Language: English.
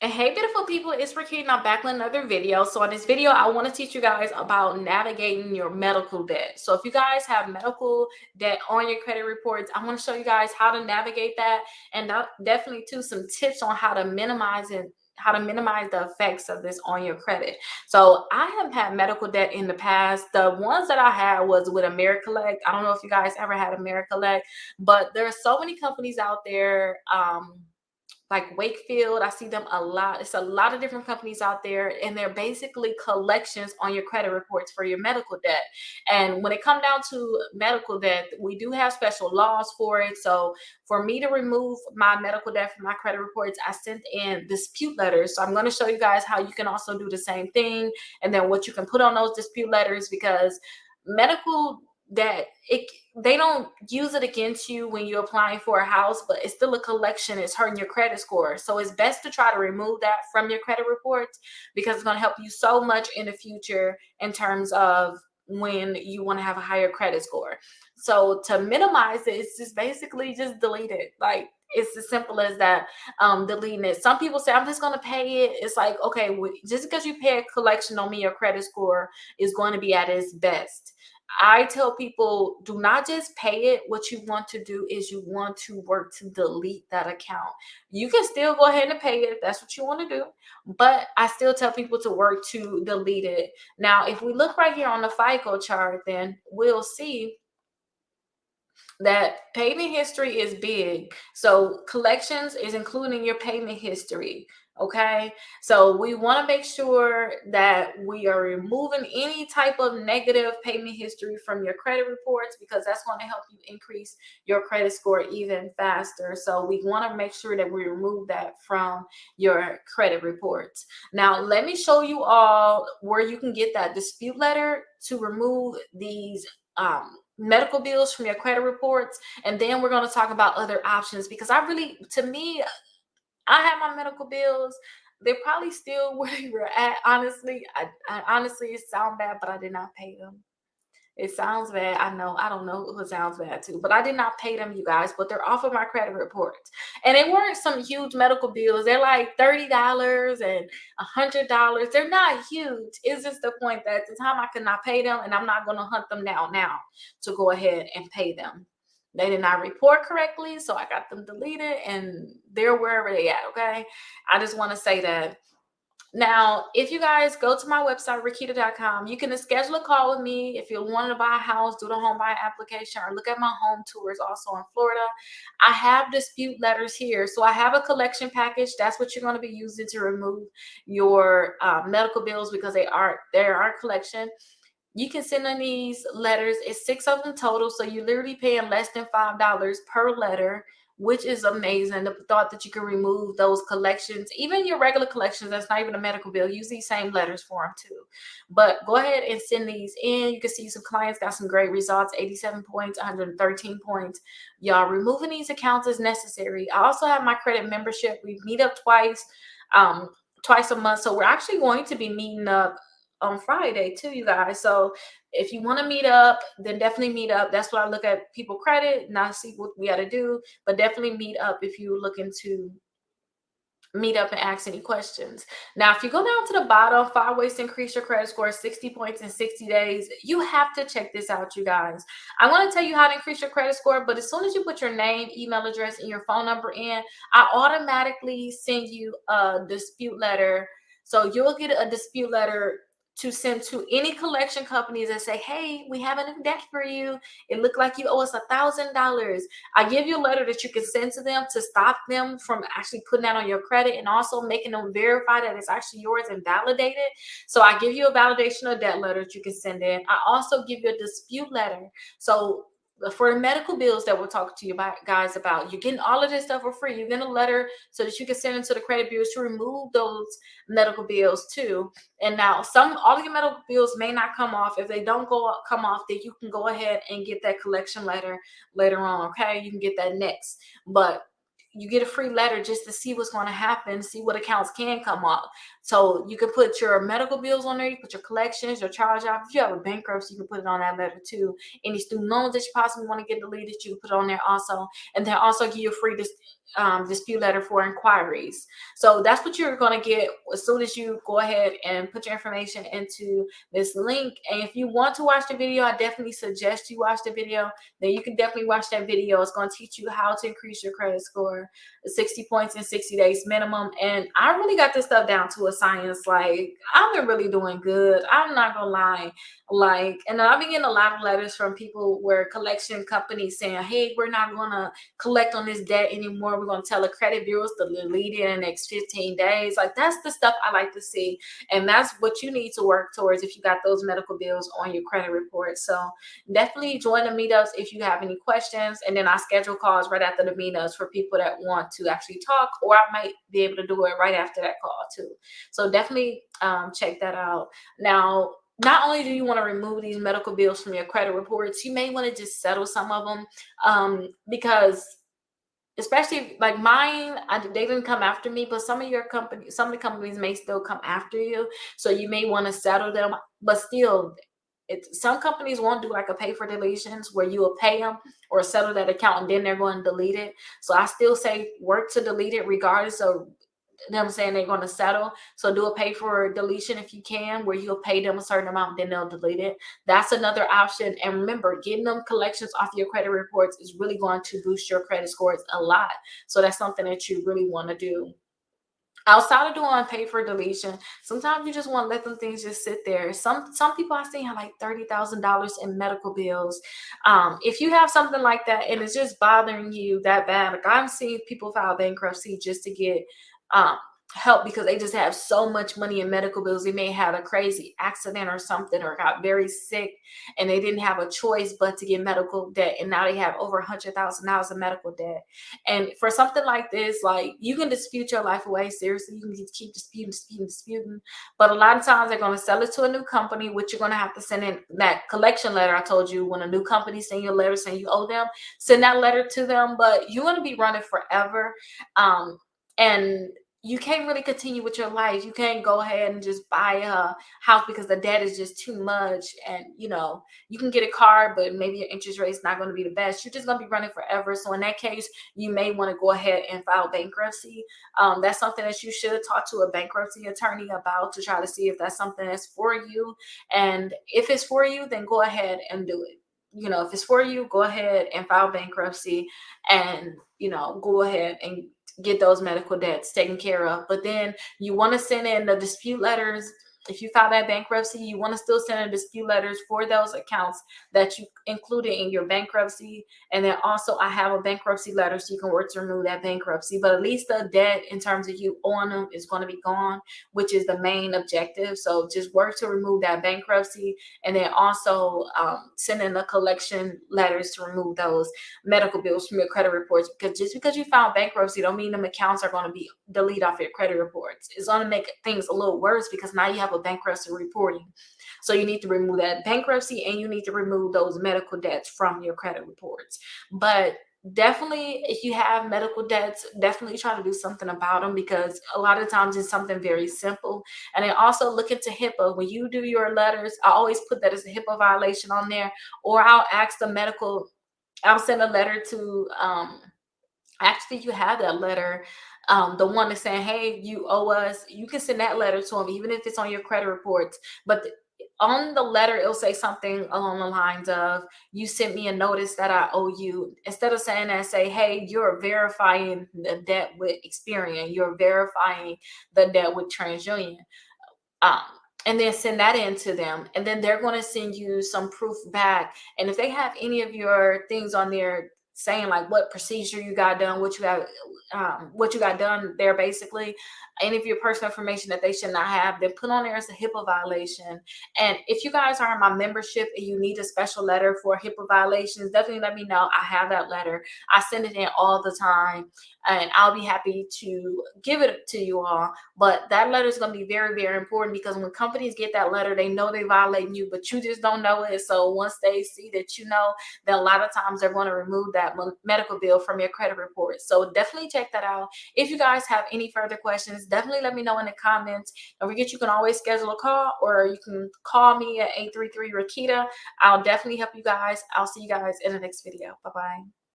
And hey, beautiful people, it's Rickita. I'm back with another video. So in this video, I want to teach you guys about navigating your medical debt. So if you guys have medical debt on your credit reports, I want to show you guys how to navigate that, and definitely too some tips on how to minimize it, how to minimize the effects of this on your credit. So I have had medical debt in the past. The ones that I had was with Americollect. I don't know if you guys ever had Americollect, but there are so many companies out there. Like Wakefield, I see them a lot. It's a lot of different companies out there, and they're basically collections on your credit reports for your medical debt. And when it comes down to medical debt, we do have special laws for it. So for me to remove my medical debt from my credit reports, I sent in dispute letters. So I'm going to show you guys how you can also do the same thing, and then what you can put on those dispute letters, because medical that it they don't use it against you when you're applying for a house, but it's still a collection. It's hurting your credit score. So it's best to try to remove that from your credit reports, because it's going to help you so much in the future in terms of when you want to have a higher credit score. So to minimize it, it's just basically just delete it. Like, it's as simple as that. Deleting it. Some people say, I'm just going to pay it. It's like, okay, just because you pay a collection don't mean your credit score is going to be at its best. I tell people, do not just pay it. What you want to do is you want to work to delete that account. You can still go ahead and pay it if that's what you want to do, but I still tell people to work to delete it. Now, if we look right here on the FICO chart, then we'll see that payment history is big. So collections is including your payment history. Okay, so we want to make sure that we are removing any type of negative payment history from your credit reports, because that's going to help you increase your credit score even faster. So we want to make sure that we remove that from your credit reports. Now let me show you all where you can get that dispute letter to remove these medical bills from your credit reports, and then we're going to talk about other options, because I really, to me, I have my medical bills. They're probably still where you were at. Honestly, I honestly, it sounds bad, but I did not pay them. It sounds bad. I know. I don't know who sounds bad too, but I did not pay them, you guys. But they're off of my credit reports, and they weren't some huge medical bills. They're like $30 and $100. They're not huge. It's just the point that at the time I could not pay them, and I'm not going to hunt them down now to go ahead and pay them. They did not report correctly, so I got them deleted, and they're wherever they at. Okay, I just want to say that. Now, if you guys go to my website, Rickita.com, you can schedule a call with me if you want to buy a house, do the home buying application, or look at my home tours also in Florida. I have dispute letters here. So I have a collection package. That's what you're going to be using to remove your medical bills, because they are collection. You can send in these letters. It's 6 of them total, so you're literally paying less than $5 per letter, which is amazing. The thought that you can remove those collections, even your regular collections, that's not even a medical bill, use these same letters for them too. But go ahead and send these in. You can see some clients got some great results, 87 points, 113 points. Y'all, removing these accounts is necessary. I also have my credit membership. We meet up um, twice a month. So we're actually going to be meeting up on Friday too, you guys. So if you want to meet up, then definitely meet up. That's what I look at people credit, not see what we got to do, but definitely meet up if you're looking to meet up and ask any questions. Now, if you go down to the bottom, 5 ways to increase your credit score, 60 points in 60 days, you have to check this out, you guys. I want to tell you how to increase your credit score, but as soon as you put your name, email address, and your phone number in, I automatically send you a dispute letter. So you'll get a dispute letter to send to any collection companies that say, hey, we have a new debt for you. It looked like you owe us $1,000. I give you a letter that you can send to them to stop them from actually putting that on your credit, and also making them verify that it's actually yours and validate it. So I give you a validation of debt letter that you can send in. I also give you a dispute letter. So for the medical bills that we're talking to you guys about, you're getting all of this stuff for free. You're getting a letter so that you can send it to the credit bureaus to remove those medical bills too. And now all of your medical bills may not come off. If they don't come off, then you can go ahead and get that collection letter later on. Okay, you can get that next, but you get a free letter just to see what's going to happen, see what accounts can come off. So you can put your medical bills on there, you put your collections, your charge off. If you have a bankruptcy, you can put it on that letter too. Any student loans that you possibly want to get deleted, you can put it on there also. And then also give you a free dispute letter for inquiries. So that's what you're going to get as soon as you go ahead and put your information into this link. And if you want to watch the video, I definitely suggest you watch the video. Then you can definitely watch that video. It's going to teach you how to increase your credit score, 60 points in 60 days minimum. And I really got this stuff down to a science. Like, I've been really doing good, I'm not gonna lie. Like, and I've been getting a lot of letters from people where collection companies saying, hey, we're not gonna collect on this debt anymore, we're going to tell the credit bureaus to delete it in the next 15 days. Like, that's the stuff I like to see, and that's what you need to work towards if you got those medical bills on your credit report. So definitely join the meetups if you have any questions, and then I schedule calls right after the meetups for people that want to actually talk, or I might be able to do it right after that call too. So definitely check that out. Now, not only do you want to remove these medical bills from your credit reports, you may want to just settle some of them, because especially like mine, they didn't come after me, but some of your company, some of the companies may still come after you. So you may want to settle them, but still, some companies won't do like a pay for deletions where you will pay them or settle that account and then they're going to delete it. So I still say work to delete it regardless of them saying they're going to settle. So do a pay for deletion if you can, where you'll pay them a certain amount, then they'll delete it. That's another option. And remember, getting them collections off your credit reports is really going to boost your credit scores a lot. So that's something that you really want to do. Outside of doing pay for deletion, sometimes you just want to let them things just sit there. Some people I see have like $30,000 in medical bills. If you have something like that and it's just bothering you that bad, like I'm seeing people file bankruptcy just to get um, help because they just have so much money in medical bills. They may have a crazy accident or something, or got very sick, and they didn't have a choice but to get medical debt, and now they have over $100,000 in medical debt. And for something like this, like, you can dispute your life away. Seriously, you can just keep disputing. But a lot of times they're going to sell it to a new company, which you're going to have to send in that collection letter. I told you, when a new company send you a letter saying you owe them, send that letter to them. But you're going to be running forever. And you can't really continue with your life. You can't go ahead and just buy a house because the debt is just too much. And you can get a car, but maybe your interest rate is not going to be the best. You're just going to be running forever. So in that case, you may want to go ahead and file bankruptcy. That's something that you should talk to a bankruptcy attorney about, to try to see if that's something that's for you. And if it's for you, then go ahead and do it. If it's for you, go ahead and file bankruptcy, and go ahead and get those medical debts taken care of. But then you want to send in the dispute letters. If you file that bankruptcy, you want to still send in dispute letters for those accounts that you included in your bankruptcy. And then also, I have a bankruptcy letter so you can work to remove that bankruptcy. But at least the debt in terms of you owing them is going to be gone, which is the main objective. So just work to remove that bankruptcy, and then also send in the collection letters to remove those medical bills from your credit reports. Because just because you filed bankruptcy don't mean them accounts are going to be deleted off your credit reports. It's going to make things a little worse, because now you have a bankruptcy reporting. So you need to remove that bankruptcy, and you need to remove those medical debts from your credit reports. But definitely, if you have medical debts, definitely try to do something about them, because a lot of times it's something very simple. And then also look into HIPAA. When you do your letters, I always put that as a HIPAA violation on there, or I'll send a letter to actually, you have that letter, the one that's saying, hey, you owe us. You can send that letter to them, even if it's on your credit reports. But on the letter, it'll say something along the lines of, you sent me a notice that I owe you. Instead of saying that, say, hey, you're verifying the debt with Experian, you're verifying the debt with TransUnion. um, and then send that in to them, and then they're going to send you some proof back. And if they have any of your things on there saying like what procedure you got done, what you got done there, basically any of your personal information that they should not have, then put on there as a HIPAA violation. And if you guys are in my membership and you need a special letter for HIPAA violations, definitely let me know. I have that letter. I send it in all the time, and I'll be happy to give it to you all. But that letter is going to be very, very important, because when companies get that letter, they know they're violating you, but you just don't know it. So once they see that, then a lot of times they're going to remove that medical bill from your credit report. So definitely check that out. If you guys have any further questions, definitely let me know in the comments. Don't forget, you can always schedule a call, or you can call me at 833 Rickita. I'll definitely help you guys. I'll see you guys in the next video. Bye-bye.